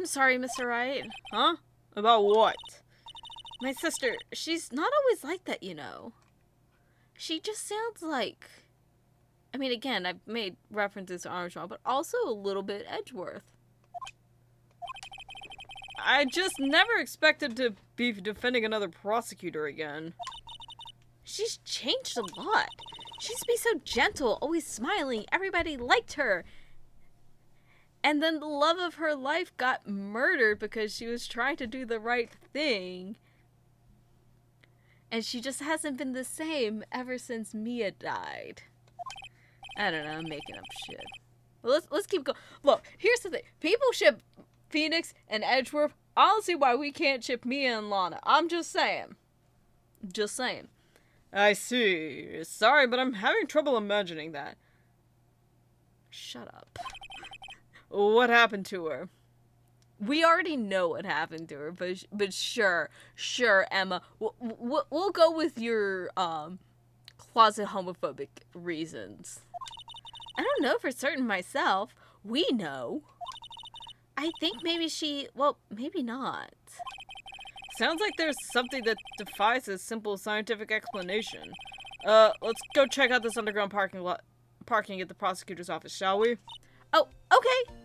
I'm sorry, Mr. Wright. Huh? About what? My sister, she's not always like that, you know. She just sounds like... I mean, again, I've made references to Armstrong, but also a little bit Edgeworth. I just never expected to be defending another prosecutor again. She's changed a lot. She used to be so gentle, always smiling. Everybody liked her. And then the love of her life got murdered because she was trying to do the right thing. And she just hasn't been the same ever since Mia died. I don't know, I'm making up shit. Well, let's keep going. Look, here's the thing. People ship Phoenix and Edgeworth. I don't see why we can't ship Mia and Lana. I'm just saying. Just saying. I see. Sorry, but I'm having trouble imagining that. Shut up. What happened to her? We already know what happened to her, but sure, Emma. We'll go with your closet homophobic reasons. I don't know for certain myself. We know. I think maybe well, maybe not. Sounds like there's something that defies a simple scientific explanation. Let's go check out this underground parking at the prosecutor's office, shall we? Oh, okay.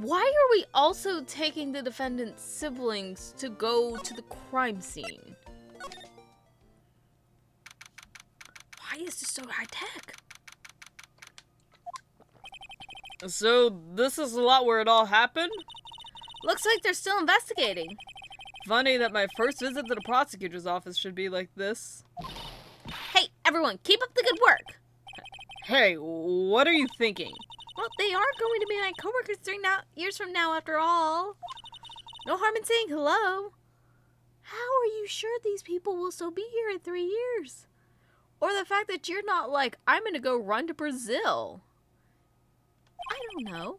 Why are we also taking the defendant's siblings to go to the crime scene? Why is this so high-tech? So, this is the lot where it all happened? Looks like they're still investigating. Funny that my first visit to the prosecutor's office should be like this. Hey, everyone, keep up the good work. Hey, what are you thinking? Well, they are going to be my coworkers 3 years from now, after all. No harm in saying hello. How are you sure these people will still be here in 3 years? Or the fact that you're not like, I'm going to go run to Brazil. I don't know.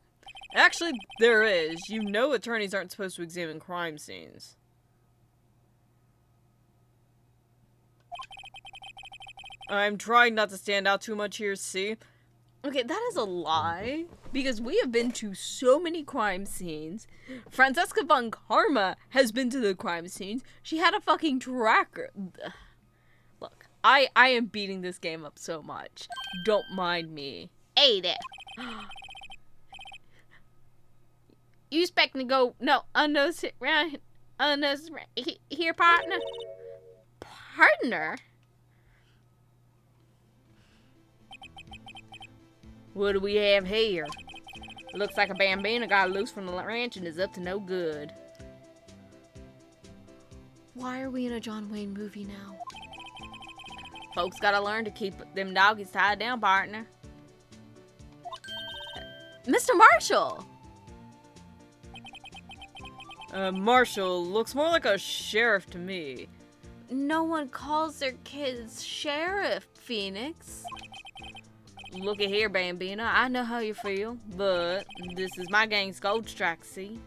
Actually, there is. You know attorneys aren't supposed to examine crime scenes. I'm trying not to stand out too much here, see? Okay, that is a lie. Because we have been to so many crime scenes. Francesca von Karma has been to the crime scenes. She had a fucking tracker. Look, I am beating this game up so much. Don't mind me. Hey there. You expecting to go, no, unnoticed around, here, partner? Partner? What do we have here? Looks like a bambina got loose from the ranch and is up to no good. Why are we in a John Wayne movie now? Folks gotta learn to keep them doggies tied down, partner. Mr. Marshall! Marshall looks more like a sheriff to me. No one calls their kids sheriff, Phoenix. Look at here, Bambina. I know how you feel, but this is my gang's gold strike, see?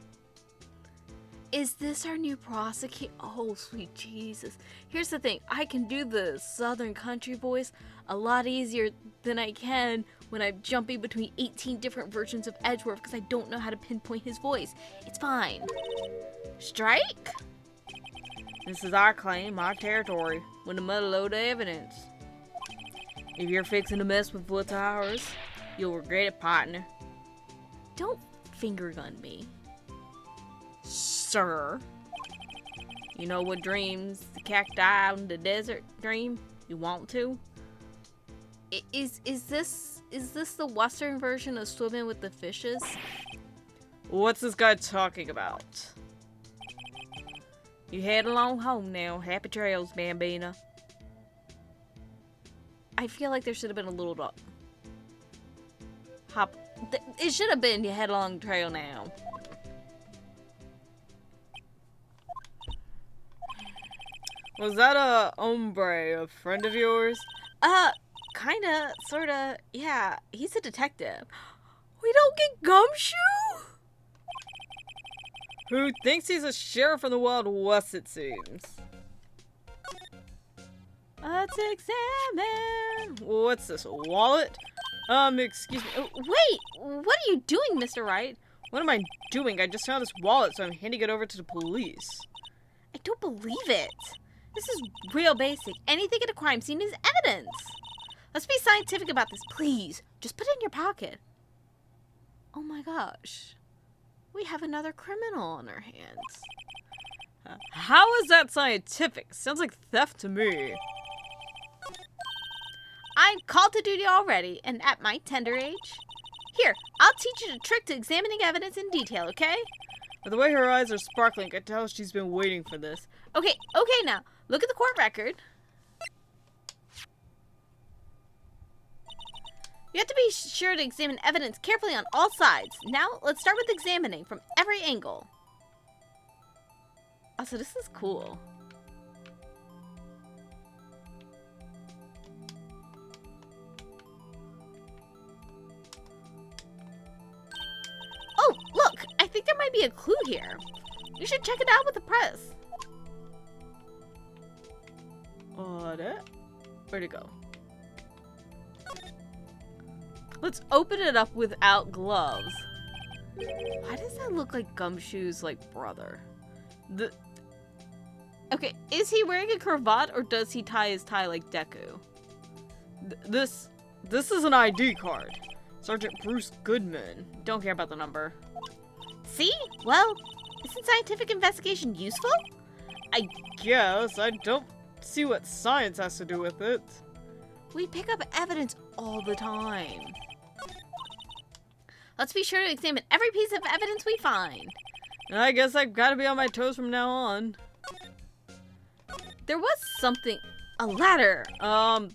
Is this our new prosecutor? Oh, sweet Jesus. Here's the thing. I can do the southern country voice a lot easier than I can when I'm jumping between 18 different versions of Edgeworth because I don't know how to pinpoint his voice. It's fine. Strike? This is our claim, our territory, with a mother load of evidence. If you're fixing to mess with what's ours, you'll regret it, partner. Don't finger gun me, sir. You know what dreams the cacti out in the desert dream? You want to? Is this the Western version of swimming with the fishes? What's this guy talking about? You head along home now. Happy trails, Bambina. I feel like there should have been a little hop. It should have been you head along the trail now. Was that a hombre, a friend of yours? Kinda, sorta, yeah. He's a detective. We don't get gumshoe? Who thinks he's a sheriff in the Wild West, it seems. Let's examine. What's this, a wallet? Excuse me. Oh, Wait, what are you doing, Mr. Wright? what am I doing? I just found this wallet, so I'm handing it over to the police. I don't believe it. This is real basic. Anything at a crime scene is evidence. Let's be scientific about this, please. Just put it in your pocket. Oh my gosh. We have another criminal on our hands. How is that scientific? Sounds like theft to me. I'm called to duty already, and at my tender age. Here, I'll teach you the trick to examining evidence in detail, okay? But the way her eyes are sparkling, I can tell she's been waiting for this. Okay, now, look at the court record. You have to be sure to examine evidence carefully on all sides. Now, let's start with examining from every angle. Oh, so this is cool. Oh, look! I think there might be a clue here. You should check it out with the press. Where'd it go? Let's open it up without gloves. Why does that look like Gumshoe's, like, brother? Okay, is he wearing a cravat or does he tie his tie like Deku? This is an ID card. Sergeant Bruce Goodman. Don't care about the number. See? Well, isn't scientific investigation useful? I guess. I don't see what science has to do with it. We pick up evidence all the time. Let's be sure to examine every piece of evidence we find. I guess I've got to be on my toes from now on. There was something... A ladder.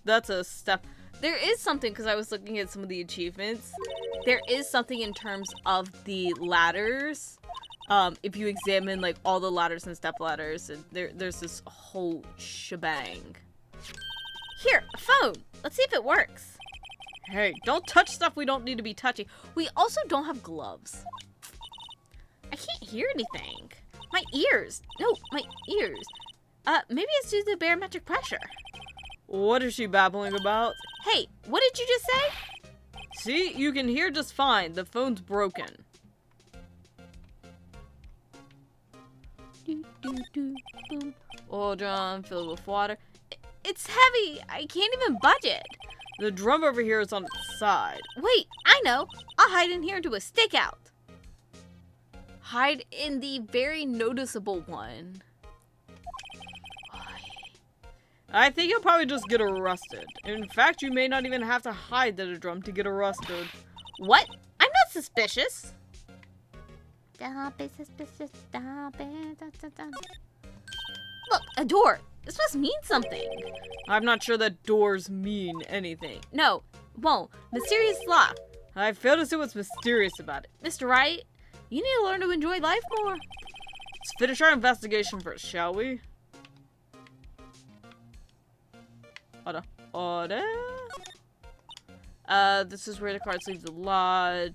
That's a step. There is something, because I was looking at some of the achievements. There is something in terms of the ladders. If you examine, like, all the ladders and step ladders, and there's this whole shebang. Here, a phone. Let's see if it works. Hey, don't touch stuff we don't need to be touching. We also don't have gloves. I can't hear anything. My ears. No, my ears. Maybe it's due to the barometric pressure. What is she babbling about? Hey, what did you just say? See, you can hear just fine. The phone's broken. Oil drum filled with water. It's heavy. I can't even budge it. The drum over here is on its side. Wait, I know. I'll hide in here and do a stakeout. Hide in the very noticeable one. I think you'll probably just get arrested. In fact, you may not even have to hide the drum to get arrested. What? I'm not suspicious. Don't be suspicious. Don't be. Look, a door. This must mean something. I'm not sure that doors mean anything. No, won't. Mysterious lock. I fail to see what's mysterious about it. Mr. Wright, you need to learn to enjoy life more. Let's finish our investigation first, shall we? Order. This is where the cards leave the lot.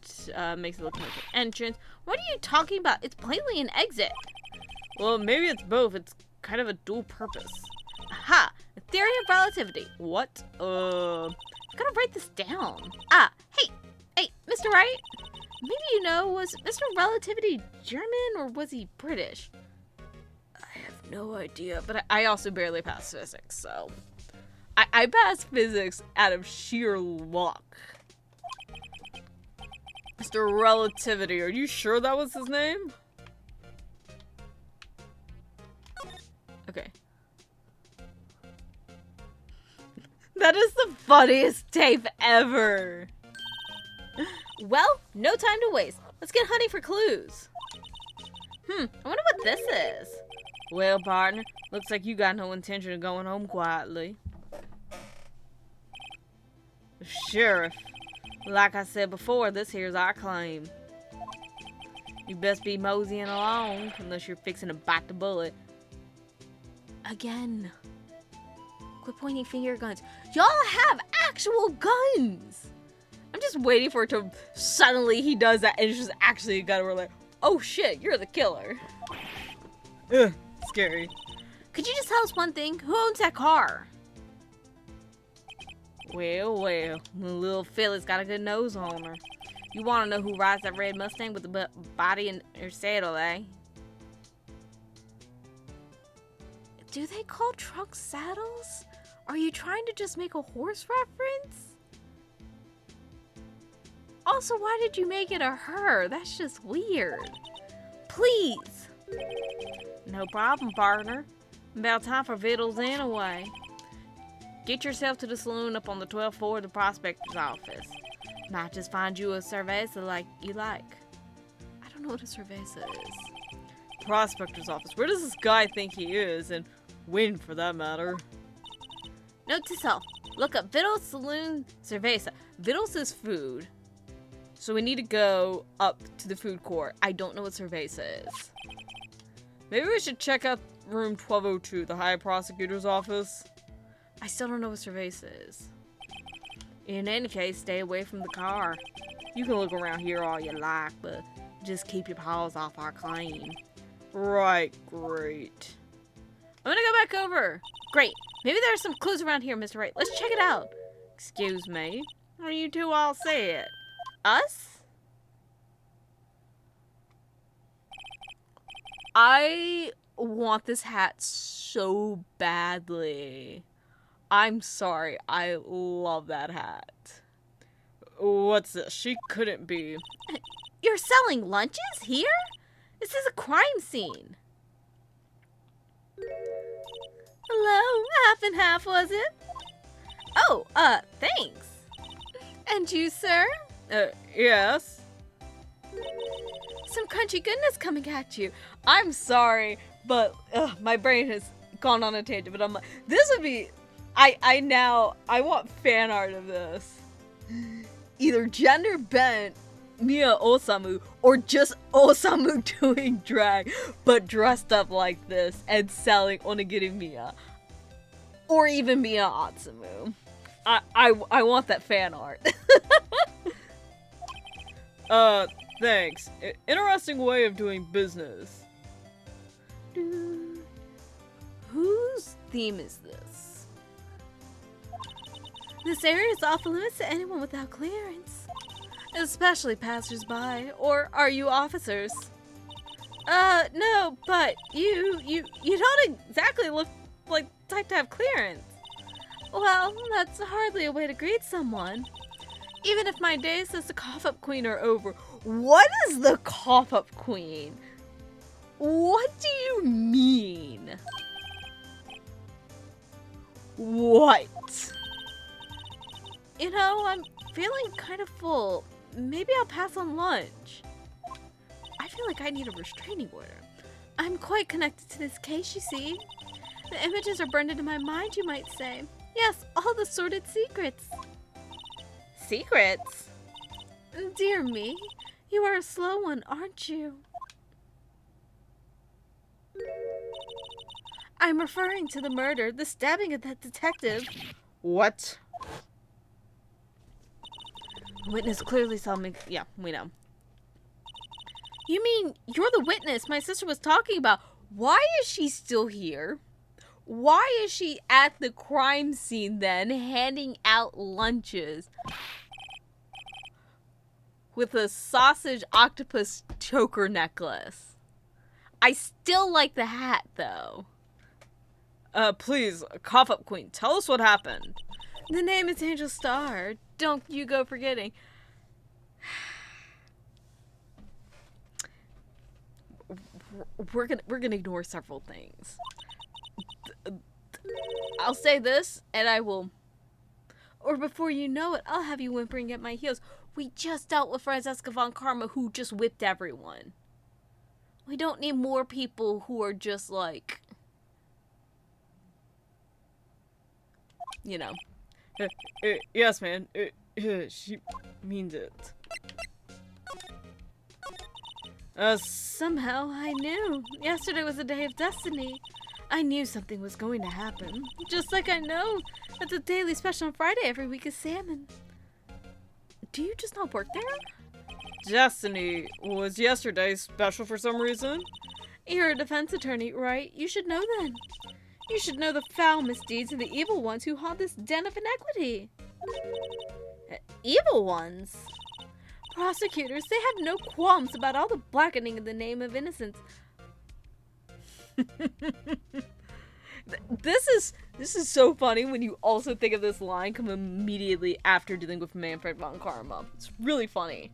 Makes it look like an entrance. What are you talking about? It's plainly an exit. Well, maybe it's both. It's kind of a dual purpose. Aha! The theory of relativity. What? I gotta write this down. Hey, Mr. Wright? Maybe you know, was Mr. Relativity German or was he British? I have no idea, but I also barely passed physics, so... I passed physics out of sheer luck. Mr. Relativity, are you sure that was his name? Okay. That is the funniest tape ever. Well, no time to waste. Let's get hunting for clues. I wonder what this is. Well, partner, looks like you got no intention of going home quietly. Sheriff, like I said before, this here's our claim. You best be moseying along, unless you're fixing to bite the bullet. Again. Quit pointing finger guns. Y'all have actual guns! I'm just waiting for it to suddenly he does that and it's just actually a gun. We're like, oh shit, you're the killer. Ugh, scary. Could you just tell us one thing? Who owns that car? Well, the little filly's got a good nose on her. You want to know who rides that red Mustang with the body and her saddle, eh? Do they call trucks saddles? Are you trying to just make a horse reference? Also, why did you make it a her? That's just weird. Please. No problem, partner. About time for victuals anyway. Get yourself to the saloon up on the 12th floor of the prospector's office. Might just find you a cerveza like you like. I don't know what a cerveza is. Prospector's office. Where does this guy think he is? And when, for that matter? Note to self. Look up Vittles Saloon Cerveza. Vittles is food. So we need to go up to the food court. I don't know what cerveza is. Maybe we should check out room 1202, the High Prosecutor's office. I still don't know what cerveza is. In any case, stay away from the car. You can look around here all you like, but just keep your paws off our claim. Right, great. I'm gonna go back over. Great. Maybe there are some clues around here, Mr. Wright. Let's check it out. Excuse me. Are you two all say it? Us? I want this hat so badly. I'm sorry. I love that hat. What's this? She couldn't be. You're selling lunches here? This is a crime scene. Hello, half and half, was it? Oh, thanks. And you, sir? Yes. Some crunchy goodness coming at you. I'm sorry, but my brain has gone on a tangent, but I'm like, this would be, I want fan art of this. Either gender bent Mia Osamu or just Osamu doing drag, but dressed up like this and selling onigiri Mia. Or even Mia Atsumu. I want that fan art. Thanks. Interesting way of doing business. Whose theme is this? This area is off limits to anyone without clearance. Especially passers-by. Or are you officers? No, but you don't exactly look like the type to have clearance. Well, that's hardly a way to greet someone. Even if my days as the cough-up queen are over. What is the cough-up queen? What do you mean? What? You know, I'm feeling kind of full. Maybe I'll pass on lunch. I feel like I need a restraining order. I'm quite connected to this case, you see. The images are burned into my mind, you might say. Yes, all the sordid secrets. Secrets? Dear me, you are a slow one, aren't you? I'm referring to the murder, the stabbing of that detective. What? Witness clearly saw me. Yeah, we know. You mean you're the witness my sister was talking about? Why is she still here? Why is she at the crime scene then, handing out lunches with a sausage octopus choker necklace? I still like the hat, though. Please, cough up queen, tell us what happened. The name is Angel Star. Don't you go forgetting. We're gonna ignore several things. I'll say this, and I will. Or before you know it, I'll have you whimpering at my heels. We just dealt with Francesca von Karma, who just whipped everyone. We don't need more people who are just like, you know. Yes, man. She means it. Somehow I knew. Yesterday was a day of destiny. I knew something was going to happen. Just like I know that the daily special on Friday every week is salmon. Do you just not work there? Destiny was yesterday special for some reason? You're a defense attorney, right? You should know then. You should know the foul misdeeds of the evil ones who haunt this den of iniquity. Evil ones? Prosecutors, they have no qualms about all the blackening in the name of innocence. This is so funny when you also think of this line come immediately after dealing with Manfred von Karma. It's really funny.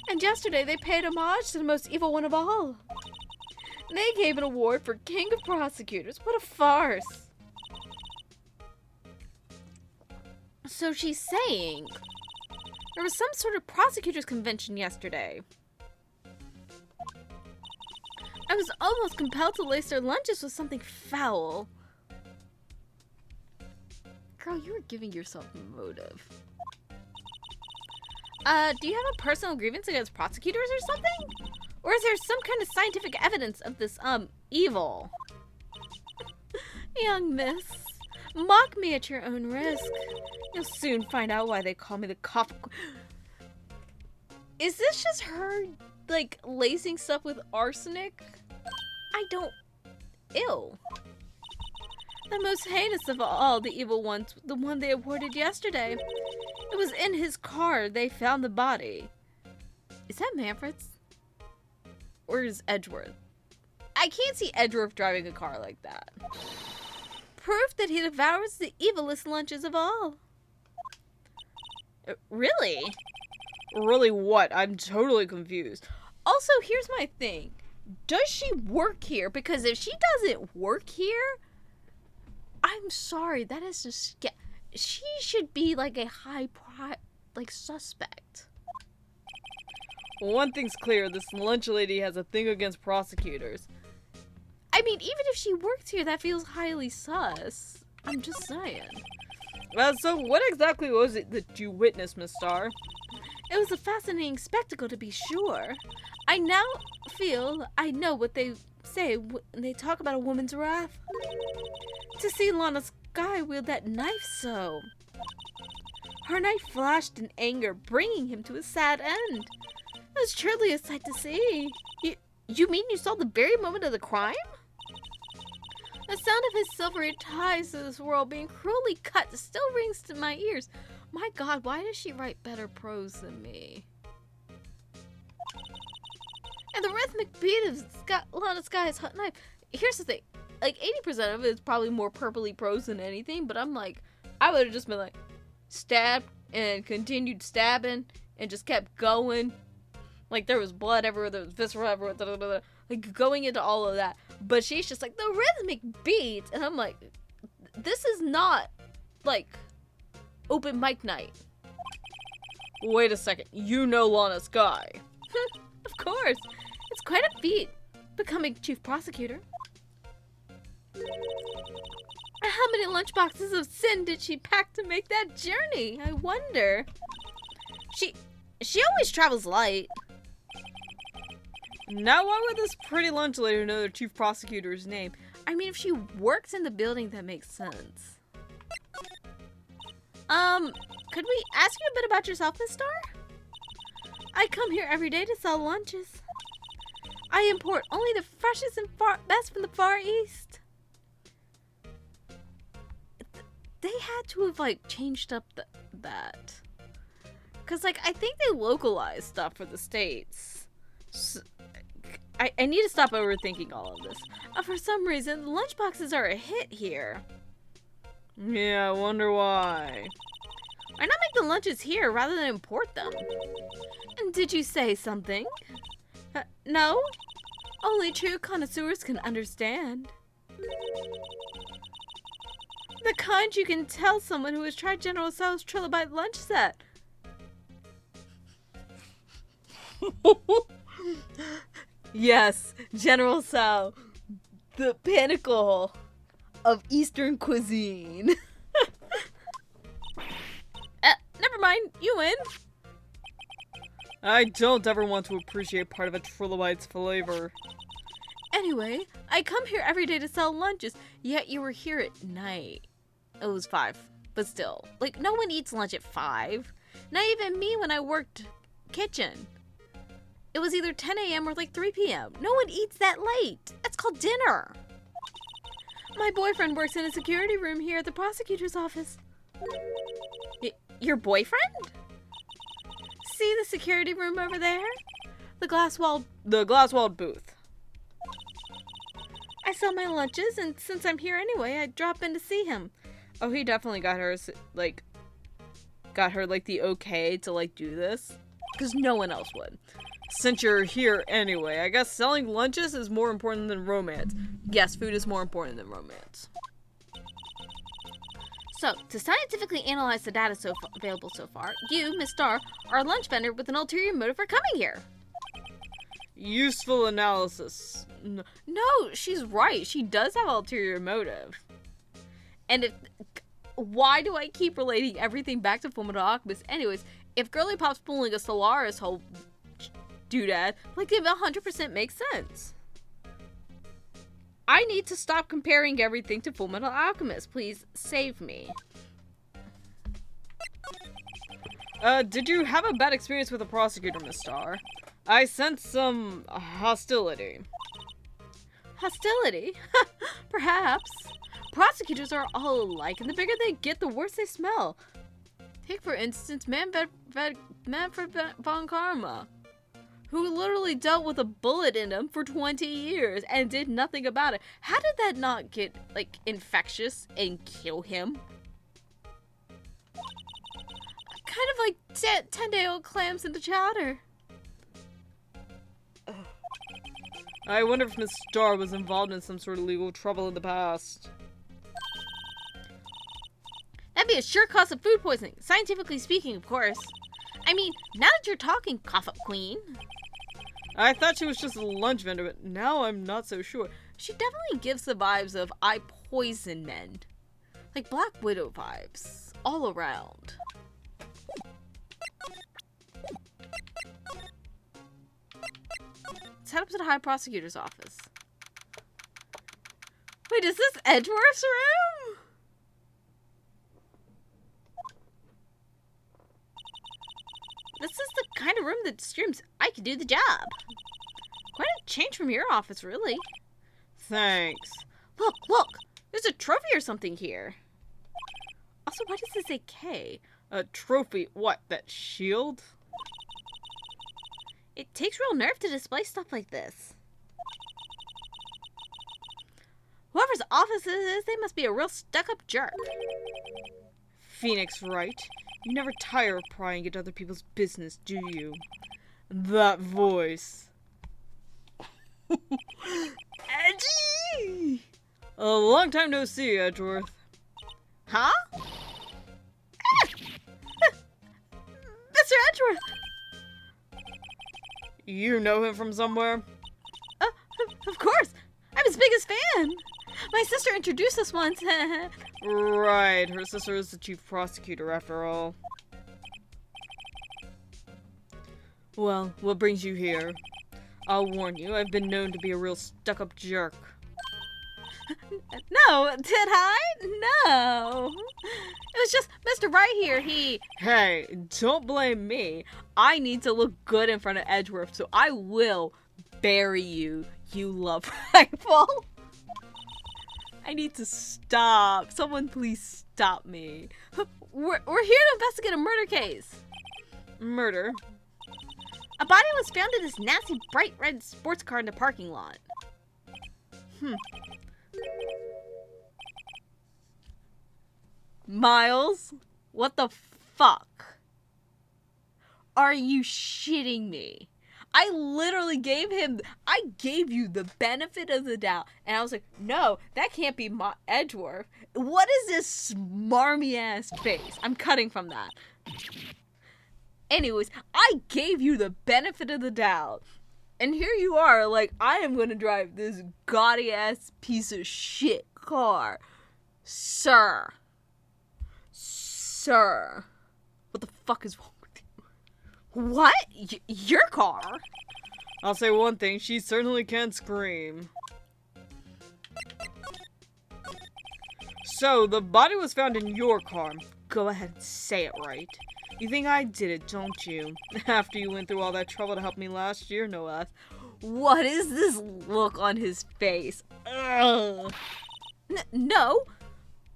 And yesterday they paid homage to the most evil one of all. They gave an award for King of Prosecutors. What a farce. So she's saying there was some sort of prosecutors convention yesterday. I was almost compelled to lace their lunches with something foul. Girl, you were giving yourself motive. Do you have a personal grievance against prosecutors or something? Or is there some kind of scientific evidence of this, evil? Young miss, mock me at your own risk. You'll soon find out why they call me the cop. Is this just her, like, lacing stuff with arsenic? I don't... Ew. The most heinous of all the evil ones, the one they awarded yesterday. It was in his car they found the body. Is that Manfred's? Or is Edgeworth? I can't see Edgeworth driving a car like that. Proof that he devours the evilest lunches of all. Really? Really what? I'm totally confused. Also, here's my thing. Does she work here? Because if she doesn't work here, I'm sorry, that is just... She should be like a suspect. Well, one thing's clear, this lunch lady has a thing against prosecutors. I mean, even if she works here, that feels highly sus. I'm just saying. So what exactly was it that you witnessed, Miss Starr? It was a fascinating spectacle, to be sure. I now feel I know what they say when they talk about a woman's wrath. To see Lana Skye wield that knife so. Her knife flashed in anger, bringing him to a sad end. It was truly a sight to see. You mean you saw the very moment of the crime? The sound of his silvery ties to this world being cruelly cut still rings to my ears. My God, why does she write better prose than me? And the rhythmic beat of Lana Skye's hot knife. Here's the thing. Like, 80% of it is probably more purpley prose than anything, but I'm like, I would have just been like, stabbed and continued stabbing and just kept going. Like, there was blood everywhere, there was visceral everywhere, blah, blah, blah, like, going into all of that. But she's just like, the rhythmic beats, and I'm like, this is not, like, open mic night. Wait a second, you know Lana Skye. Of course. It's quite a feat, becoming chief prosecutor. How many lunchboxes of sin did she pack to make that journey? I wonder. She always travels light. Now why would this pretty lunch lady know the chief prosecutor's name? I mean, if she works in the building, that makes sense. Could we ask you a bit about yourself, Miss Starr? I come here every day to sell lunches. I import only the freshest and best from the Far East. They had to have, like, changed up that. Because, like, I think they localized stuff for the States. So, I need to stop overthinking all of this. For some reason, the lunchboxes are a hit here. Yeah, I wonder why. Why not make the lunches here rather than import them? And did you say something? No? Only true connoisseurs can understand. The kind you can tell someone who has tried General Tso's trilobite lunch set. Yes, General Tso, the pinnacle of Eastern cuisine. Never mind, you win. I don't ever want to appreciate part of a trilobite's flavor. Anyway, I come here every day to sell lunches, yet you were here at night. It was 5, but still. Like, no one eats lunch at 5. Not even me when I worked kitchen. It was either 10 a.m. or like 3 p.m. No one eats that late. That's called dinner. My boyfriend works in a security room here at the prosecutor's office. Your boyfriend? See the security room over there? The glass-walled booth. I sell my lunches, and since I'm here anyway, I drop in to see him. Oh, he definitely got her the okay to like do this, because no one else would. Since you're here anyway, I guess selling lunches is more important than romance. Yes, food is more important than romance. So, to scientifically analyze the data available so far, you, Miss Star, are a lunch vendor with an ulterior motive for coming here. Useful analysis. No, she's right. She does have ulterior motive. And why do I keep relating everything back to Fullmetal Alchemist? Anyways, if Girly Pop's pulling a Solaris whole doodad, like, it 100% makes sense. I need to stop comparing everything to Fullmetal Alchemist. Please save me. Did you have a bad experience with a prosecutor, Miss Star? I sense some hostility. Hostility? Perhaps. Prosecutors are all alike, and the bigger they get, the worse they smell. Take, for instance, Manfred von Karma, who literally dealt with a bullet in him for 20 years and did nothing about it. How did that not get, like, infectious and kill him? Kind of like 10-day-old clams into chowder. I wonder if Miss Star was involved in some sort of legal trouble in the past. That'd be a sure cause of food poisoning. Scientifically speaking, of course. I mean, now that you're talking, cough-up queen. I thought she was just a lunch vendor, but now I'm not so sure. She definitely gives the vibes of I poison men. Like Black Widow vibes. All around. Let's head up to the High Prosecutor's office. Wait, is this Edgeworth's room? This is the kind of room that screams, I can do the job. Quite a change from your office, really. Thanks. Look! There's a trophy or something here. Also, why does this say K? A trophy? What, that shield? It takes real nerve to display stuff like this. Whoever's office this is, they must be a real stuck-up jerk. Phoenix, Wright. You never tire of prying into other people's business, do you? That voice. Edgy! A long time no see, Edgeworth. Huh? Mr. Edgeworth! You know him from somewhere? Of course! I'm his biggest fan! My sister introduced us once. Right, her sister is the chief prosecutor after all. Well, what brings you here? I'll warn you, I've been known to be a real stuck-up jerk. No, did I? No. It was just Mr. Wright here, Hey, don't blame me. I need to look good in front of Edgeworth, so I will bury you, you love rifle. I need to stop. Someone please stop me. We're here to investigate a murder case. Murder? A body was found in this nasty bright red sports car in the parking lot. Miles, what the fuck? Are you shitting me? I literally gave you the benefit of the doubt. And I was like, no, that can't be Edgeworth. What is this smarmy ass face? I'm cutting from that. Anyways, I gave you the benefit of the doubt. And here you are, like, I am gonna drive this gaudy ass piece of shit car. Sir. What the fuck is wrong with you? What? Your car? I'll say one thing, she certainly can scream. So, the body was found in your car. Go ahead and say it right. You think I did it, don't you? After you went through all that trouble to help me last year, no less. What is this look on his face? Ugh. No,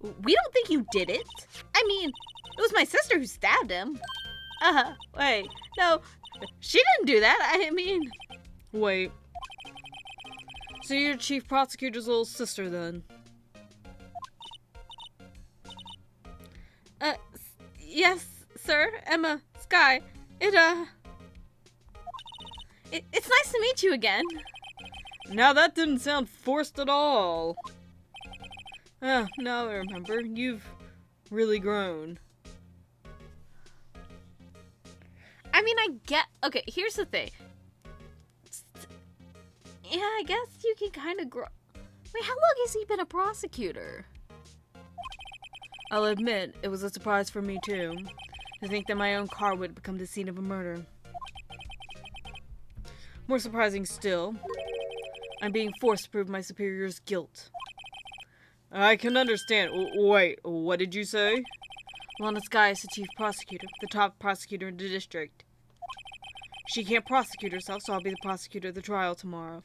we don't think you did it. I mean, It was my sister who stabbed him. Wait. No, she didn't do that. I mean... Wait. So you're Chief Prosecutor's little sister, then? Yes, sir. Emma, Sky. It's nice to meet you again. Now that didn't sound forced at all. Now I remember. You've really grown. I mean, okay, here's the thing. Yeah, I guess you can kind of grow. Wait, how long has he been a prosecutor? I'll admit, it was a surprise for me too, to think that my own car would become the scene of a murder. More surprising still, I'm being forced to prove my superior's guilt. I can understand. Wait, what did you say? Lana Sky is the chief prosecutor, the top prosecutor in the district. She can't prosecute herself, so I'll be the prosecutor of the trial tomorrow.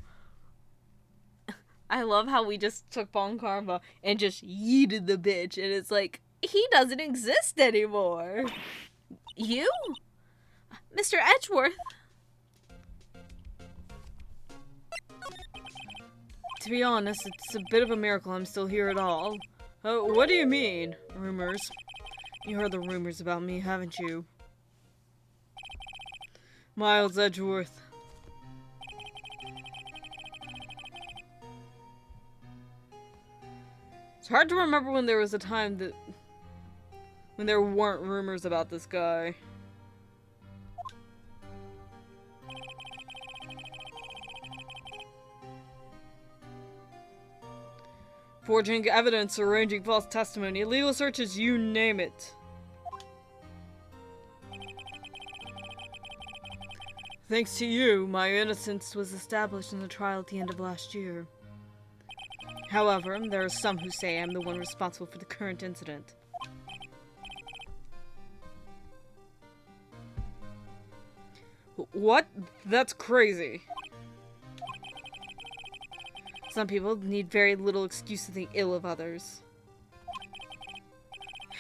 I love how we just took Bon Karma and just yeeted the bitch, and it's like, he doesn't exist anymore. You? Mr. Edgeworth? To be honest, it's a bit of a miracle I'm still here at all. What do you mean? Rumors? You heard the rumors about me, haven't you? Miles Edgeworth. It's hard to remember when there was a time when there weren't rumors about this guy. Forging evidence, arranging false testimony, illegal searches, you name it. Thanks to you, my innocence was established in the trial at the end of last year. However, there are some who say I'm the one responsible for the current incident. What? That's crazy. Some people need very little excuse to think ill of others.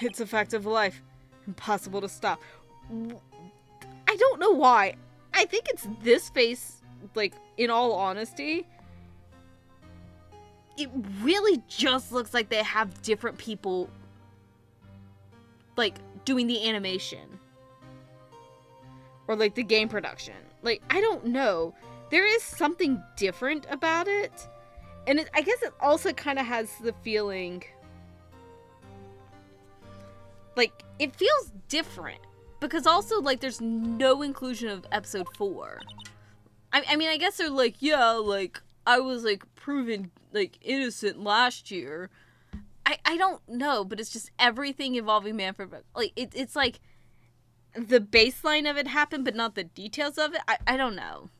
It's a fact of life. Impossible to stop. I don't know why. I think it's this face, like, in all honesty. It really just looks like they have different people, like, doing the animation. Or, like, the game production. Like, I don't know. There is something different about it. And I guess it also kind of has the feeling, like, it feels different. Because also, like, there's no inclusion of episode 4. I mean, I guess they're like, yeah, like, I was, like, proven, like, innocent last year. I don't know, but it's just everything involving Manfred. Like, it's like, the baseline of it happened, but not the details of it. I don't know.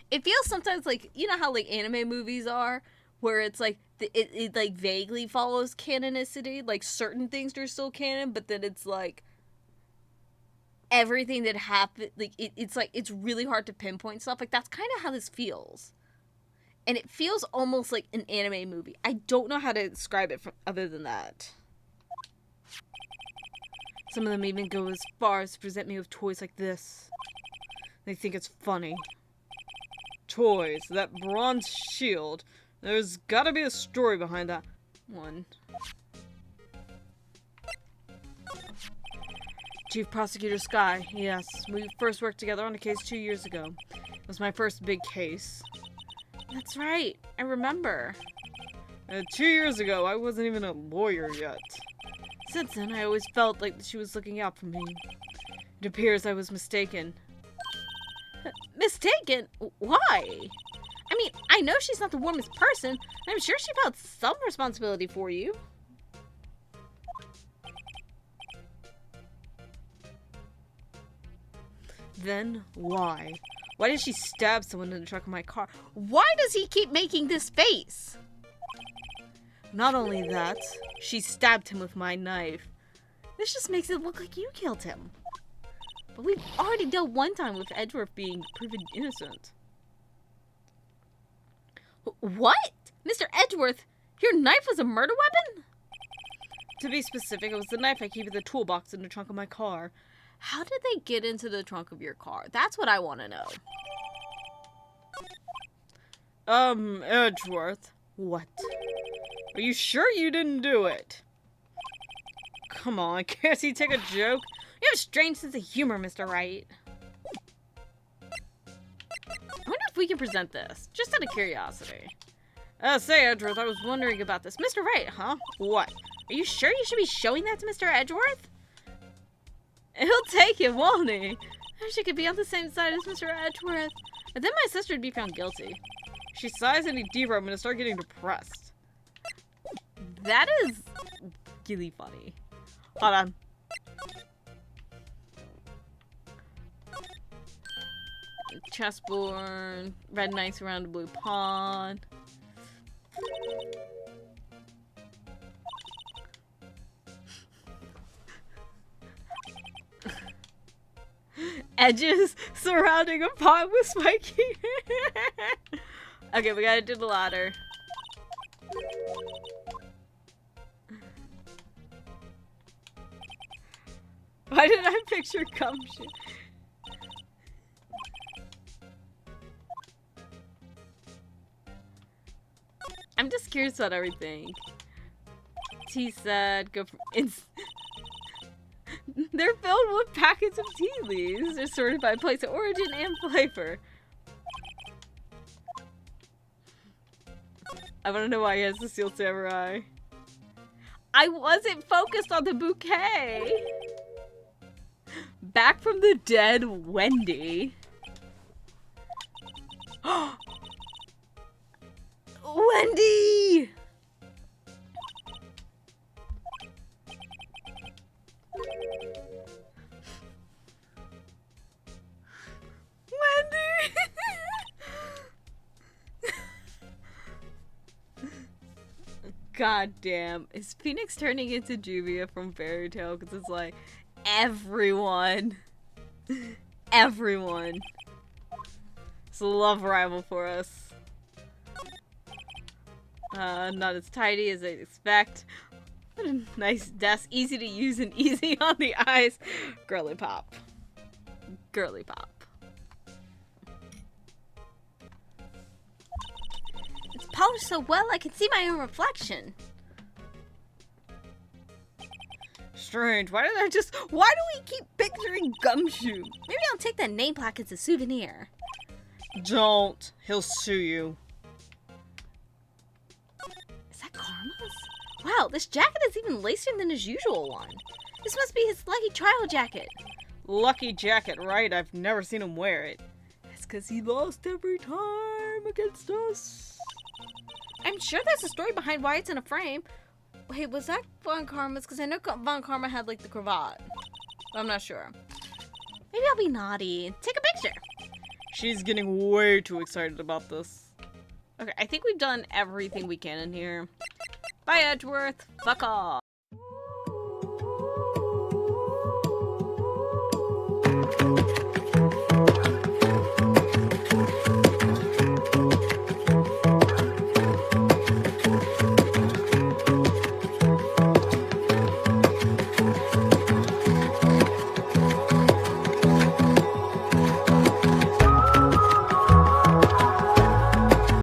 It feels sometimes like, you know how, like, anime movies are? Where it's like, it like, vaguely follows canonicity. Like, certain things are still canon, but then it's like, everything that happened, like, it's like, it's really hard to pinpoint stuff. Like, that's kind of how this feels. And it feels almost like an anime movie. I don't know how to describe it other than that. Some of them even go as far as to present me with toys like this. They think it's funny. Toys, that bronze shield. There's gotta be a story behind that one. Chief Prosecutor Sky, yes, we first worked together on a case 2 years ago. It was my first big case. That's right, I remember. 2 years ago, I wasn't even a lawyer yet. Since then, I always felt like she was looking out for me. It appears I was mistaken. Mistaken? Why? I mean, I know she's not the warmest person. I'm sure she felt some responsibility for you. Then why? Why did she stab someone in the trunk of my car? Why does he keep making this face? Not only that, she stabbed him with my knife. This just makes it look like you killed him. But we've already dealt one time with Edgeworth being proven innocent. What? Mr. Edgeworth, your knife was a murder weapon? To be specific, it was the knife I keep in the toolbox in the trunk of my car. How did they get into the trunk of your car? That's what I want to know. Edgeworth. What? Are you sure you didn't do it? Come on, can't he take a joke? You have a strange sense of humor, Mr. Wright. I wonder if we can present this, just out of curiosity. Say, Edgeworth, I was wondering about this. Mr. Wright, huh? What? Are you sure you should be showing that to Mr. Edgeworth? He'll take it, won't he? I wish I could be on the same side as Mr. Edgeworth. And then my sister would be found guilty. If she sighs any deeper, I'm gonna start getting depressed. That is really funny. Hold on. Chessboard, red knights around a blue pawn. Edges surrounding a pawn with spiky. Okay, we gotta do the ladder. Why did I picture gumshoe? I'm just curious about everything. T said, go from They're filled with packets of tea leaves. They're sorted by place of origin and flavor. I want to know why he has the Steel Samurai. I wasn't focused on the bouquet. Back from the dead, Wendy. Wendy! Wendy! God damn. Is Phoenix turning into Juvia from Fairy Tail? Because it's like, everyone. Everyone. It's a love rival for us. Not as tidy as I'd expect. What a nice desk. Easy to use and easy on the eyes. Girly pop. Girly pop. It's polished so well I can see my own reflection. Strange. Why do we keep picturing Gumshoe? Maybe I'll take that name plaque as a souvenir. Don't. He'll sue you. Is that Karma's? Wow, this jacket is even lacier than his usual one. This must be his lucky trial jacket. Lucky jacket, right? I've never seen him wear it. That's because he lost every time against us. I'm sure there's a story behind why it's in a frame. Wait, was that Von Karma's? Because I know Von Karma had, like, the cravat. But I'm not sure. Maybe I'll be naughty and take a picture. She's getting way too excited about this. Okay, I think we've done everything we can in here. Bye, Edgeworth. Fuck off.